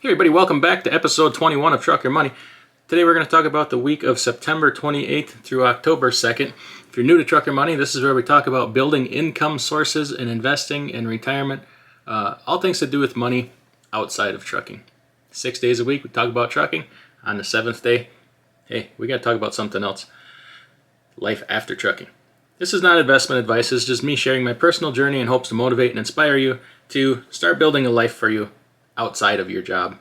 Hey everybody, welcome back to episode 21 of Truck Your Money. Today we're going to talk about the week of September 28th through October 2nd. If you're new to Truck Your Money, this is where we talk about building income sources and investing and retirement. All things to do with money outside of trucking. 6 days a week we talk about trucking. On the 7th day, hey, we got to talk about something else. Life after trucking. This is not investment advice, it's just me sharing my personal journey in hopes to motivate and inspire you to start building a life for you outside of your job,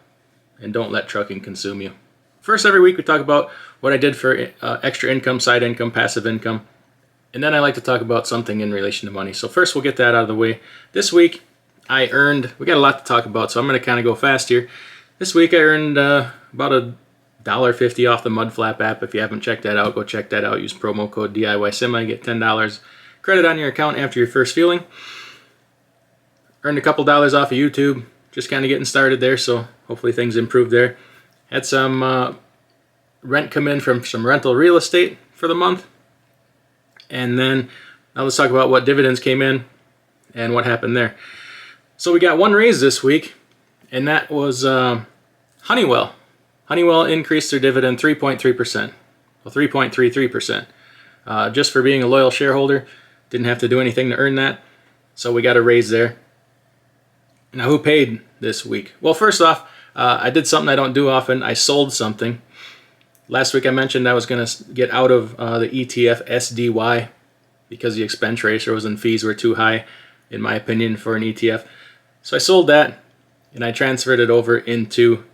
and don't let trucking consume you. First, every week we talk about what I did for extra income, side income, passive income, and then I like to talk about something in relation to money. So first we'll get that out of the way. This week we got a lot to talk about, so I'm going to kind of go fast here. This week I earned about $1.50 off the Mudflap app. If you haven't checked that out, go check that out. Use promo code DIYSemi, get $10 credit on your account after your first fueling. Earned a couple dollars off of YouTube. Just kind of getting started there, so hopefully things improve there. Had some rent come in from some rental real estate for the month. And then now let's talk about what dividends came in and what happened there. So we got one raise this week, and that was Honeywell. Honeywell increased their dividend 3.3%. Well, 3.33%. Just for being a loyal shareholder. Didn't have to do anything to earn that. So we got a raise there. Now, who paid this week? Well, first off, I did something I don't do often. I sold something. Last week I mentioned I was going to get out of the ETF SDY because the expense ratio and fees were too high, in my opinion, for an ETF. So I sold that, and I transferred it over into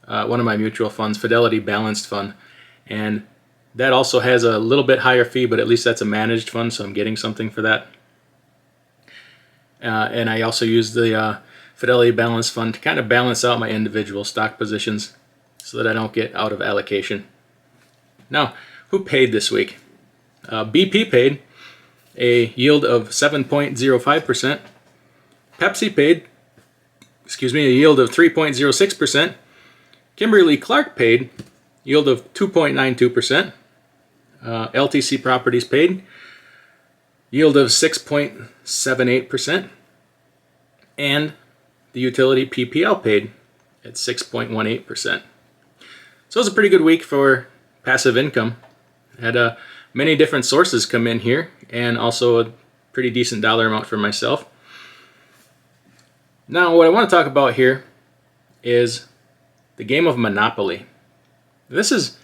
one of my mutual funds, Fidelity Balanced Fund. And that also has a little bit higher fee, but at least that's a managed fund, so I'm getting something for that. And I also used the Fidelity Balance Fund to kind of balance out my individual stock positions so that I don't get out of allocation. Now, who paid this week? BP paid a yield of 7.05%. Pepsi paid, a yield of 3.06%. Kimberly-Clark paid a yield of 2.92%. LTC Properties paid yield of 6.78%. And the utility PPL paid at 6.18%. So it was a pretty good week for passive income. Had many different sources come in here, and also a pretty decent dollar amount for myself. Now, what I want to talk about here is the game of Monopoly. This is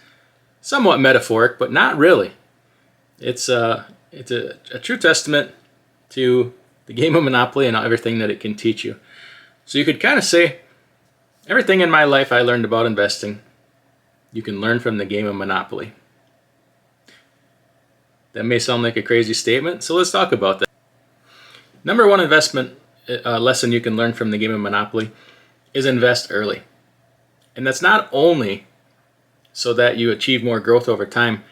somewhat metaphoric, but not really. It's a true testament to the game of Monopoly and everything that it can teach you. So you could kind of say, everything in my life I learned about investing, you can learn from the game of Monopoly. That may sound like a crazy statement, so let's talk about that. Number one investment lesson you can learn from the game of Monopoly is invest early. And that's not only so that you achieve more growth over time,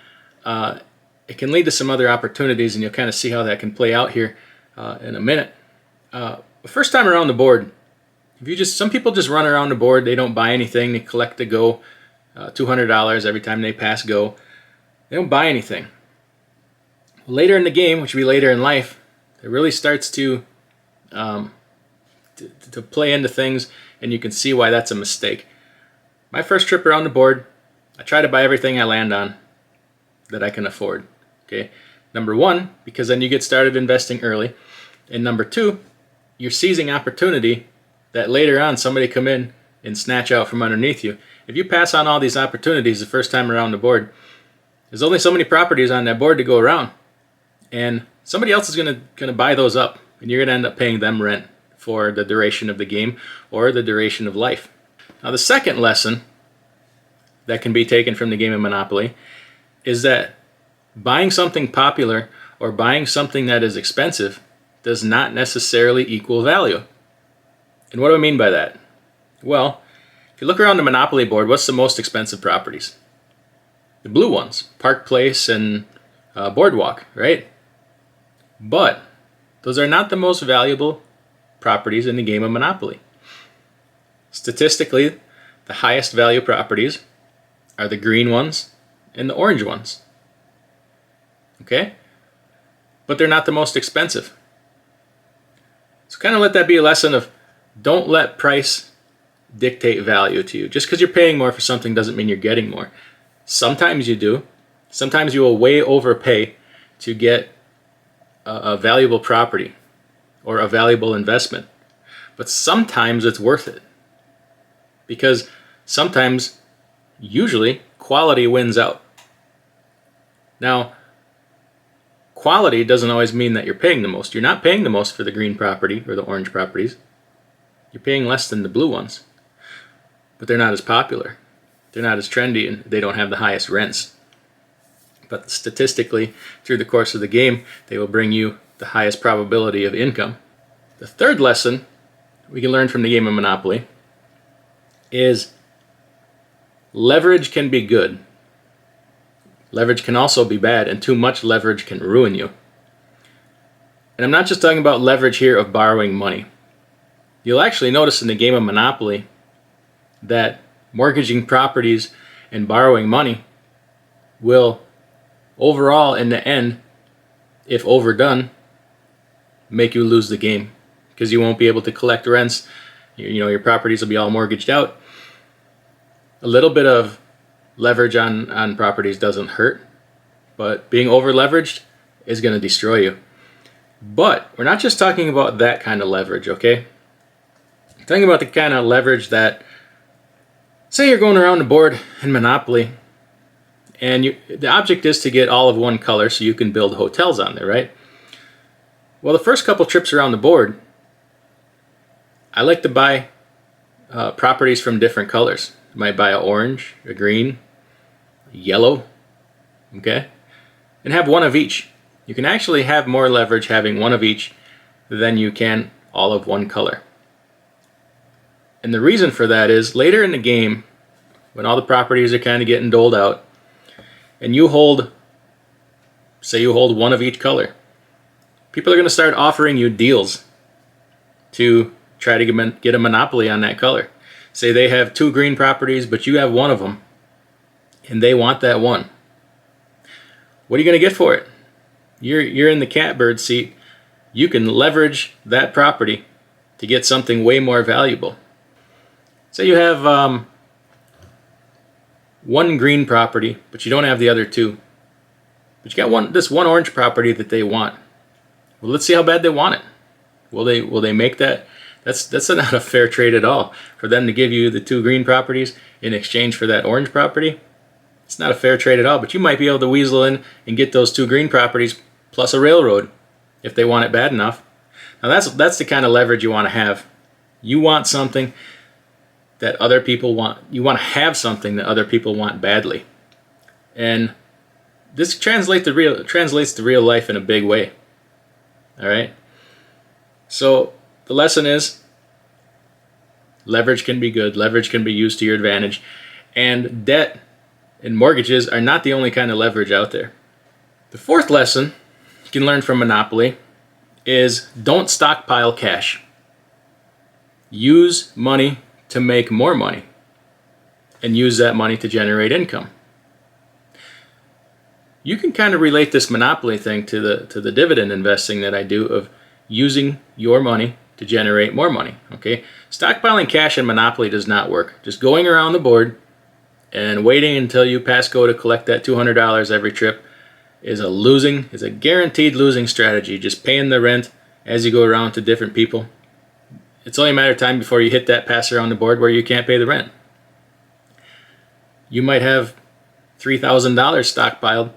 it can lead to some other opportunities, and you'll kind of see how that can play out here in a minute. The first time around the board, some people just run around the board, they don't buy anything, they collect the go, $200 every time they pass go. They don't buy anything. Later in the game, which will be later in life, it really starts to play into things, and you can see why that's a mistake. My first trip around the board, I try to buy everything I land on that I can afford. Okay, number one, because then you get started investing early, and number two, you're seizing opportunity that later on somebody come in and snatch out from underneath you. If you pass on all these opportunities the first time around the board, there's only so many properties on that board to go around, and somebody else is gonna buy those up, and you're gonna end up paying them rent for the duration of the game or the duration of life. Now, the second lesson that can be taken from the game of Monopoly is that buying something popular or buying something that is expensive does not necessarily equal value. And what do I mean by that? Well, if you look around the Monopoly board, what's the most expensive properties? The blue ones, Park Place and Boardwalk, right? But those are not the most valuable properties in the game of Monopoly. Statistically, the highest value properties are the green ones and the orange ones. Okay? But they're not the most expensive. So kind of let that be a lesson of don't let price dictate value to you. Just because you're paying more for something doesn't mean you're getting more. Sometimes you do. Sometimes you will way overpay to get a valuable property or a valuable investment. But sometimes it's worth it. Because sometimes, usually, quality wins out. Now, quality doesn't always mean that you're paying the most. You're not paying the most for the green property or the orange properties. You're paying less than the blue ones. But they're not as popular. They're not as trendy, and they don't have the highest rents. But statistically, through the course of the game, they will bring you the highest probability of income. The third lesson we can learn from the game of Monopoly is leverage can be good. Leverage can also be bad, and too much leverage can ruin you. And I'm not just talking about leverage here of borrowing money. You'll actually notice in the game of Monopoly that mortgaging properties and borrowing money will overall, in the end, if overdone, make you lose the game because you won't be able to collect rents. Your properties will be all mortgaged out. A little bit of leverage on properties doesn't hurt, but being over leveraged is going to destroy you. But we're not just talking about that kind of leverage, okay? I'm talking about the kind of leverage that, say you're going around the board in Monopoly, and the object is to get all of one color so you can build hotels on there, right? Well, the first couple trips around the board, I like to buy properties from different colors. I might buy an orange, a green, a yellow, okay? And have one of each. You can actually have more leverage having one of each than you can all of one color. And the reason for that is later in the game, when all the properties are kind of getting doled out, and you hold, say you hold one of each color, people are going to start offering you deals to try to get a monopoly on that color. Say they have 2 green properties, but you have one of them, and they want that one. What are you going to get for it? You're in the catbird seat. You can leverage that property to get something way more valuable. Say you have one green property, but you don't have the other 2. But you got this one orange property that they want. Well, let's see how bad they want it. Will they make that? That's not a fair trade at all. For them to give you the 2 green properties in exchange for that orange property, it's not a fair trade at all. But you might be able to weasel in and get those 2 green properties plus a railroad if they want it bad enough. Now that's the kind of leverage you want to have. You want something that other people want. You want to have something that other people want badly. And this translates to real life in a big way. All right? So the lesson is leverage can be good. Leverage can be used to your advantage. And debt and mortgages are not the only kind of leverage out there. The fourth lesson you can learn from Monopoly is don't stockpile cash. Use money to make more money and use that money to generate income. You can kind of relate this Monopoly thing to the dividend investing that I do of using your money to generate more money, okay? Stockpiling cash in Monopoly does not work. Just going around the board and waiting until you pass go to collect that $200 every trip is a guaranteed losing strategy. Just paying the rent as you go around to different people. It's only a matter of time before you hit that pass around the board where you can't pay the rent. You might have $3,000 stockpiled.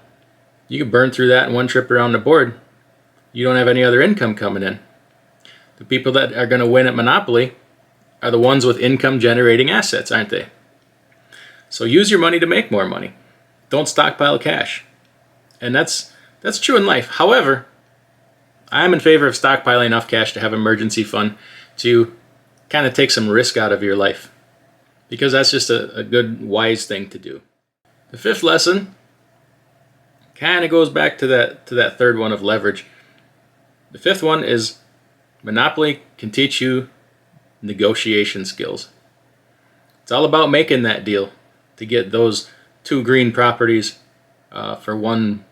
You can burn through that in one trip around the board. You don't have any other income coming in. The people that are going to win at Monopoly are the ones with income generating assets, aren't they? So use your money to make more money. Don't stockpile cash. And that's true in life. However, I'm in favor of stockpiling enough cash to have an emergency fund to kind of take some risk out of your life, because that's just a good, wise thing to do. The fifth lesson kind of goes back to that third one of leverage. The fifth one is Monopoly can teach you negotiation skills. It's all about making that deal to get those 2 green properties for 1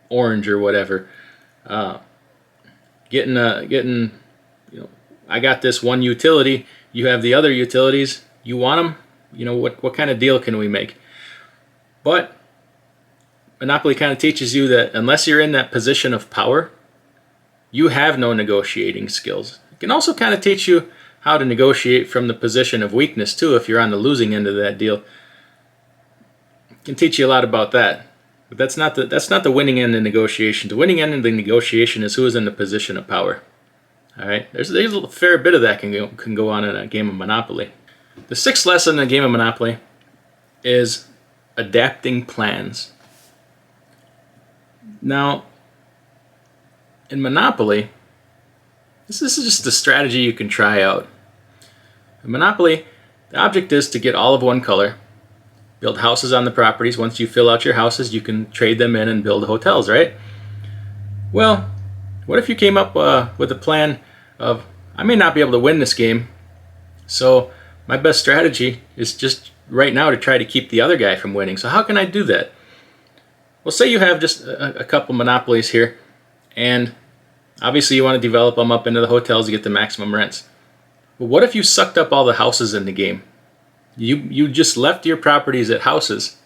orange or whatever. I got this 1 utility, you have the other utilities, You want them, you know, what kind of deal can we make? But Monopoly kind of teaches you that unless you're in that position of power, you have no negotiating skills. It can also kind of teach you how to negotiate from the position of weakness too. If you're on the losing end of that deal, it can teach you a lot about that. But that's not the winning end of negotiation. The winning end of the negotiation is who is in the position of power. All right, there's a fair bit of that can go on in a game of Monopoly. The sixth lesson in a game of Monopoly is adapting plans. Now, in Monopoly, this is just a strategy you can try out. In Monopoly, the object is to get all of one color, build houses on the properties. Once you fill out your houses, you can trade them in and build hotels, right? Well, what if you came up with a plan of, I may not be able to win this game, so my best strategy is just right now to try to keep the other guy from winning. So how can I do that? Well, say you have just a couple monopolies here, and obviously you want to develop them up into the hotels to get the maximum rents. But what if you sucked up all the houses in the game? You just left your properties at houses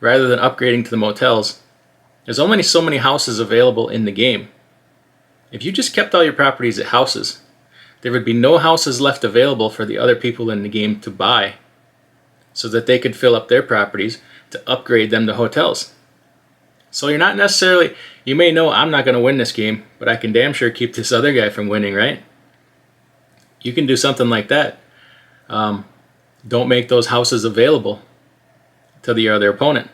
rather than upgrading to the motels. There's only so many houses available in the game. If you just kept all your properties at houses, there would be no houses left available for the other people in the game to buy so that they could fill up their properties to upgrade them to hotels. So you're not necessarily, you may know I'm not going to win this game, but I can damn sure keep this other guy from winning, right? You can do something like that. Don't make those houses available to the other opponent.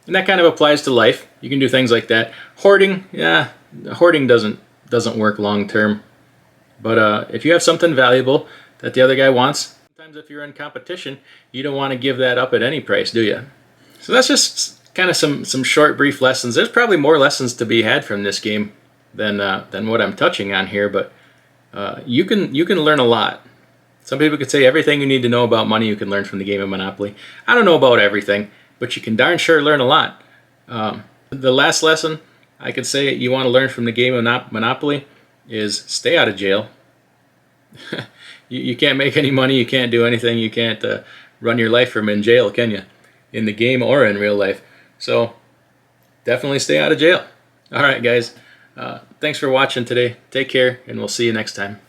And that kind of applies to life. You can do things like that. Hoarding, yeah, hoarding doesn't work long term. But if you have something valuable that the other guy wants, sometimes if you're in competition, you don't want to give that up at any price, do you? So that's just kind of some short, brief lessons. There's probably more lessons to be had from this game than what I'm touching on here, but you can learn a lot. Some people could say everything you need to know about money you can learn from the game of Monopoly. I don't know about everything, but you can darn sure learn a lot. The last lesson I could say you want to learn from the game of Monopoly is stay out of jail. You can't make any money, you can't do anything, you can't run your life from in jail, can you? In the game or in real life. So definitely stay out of jail. All right, guys. Thanks for watching today. Take care, and we'll see you next time.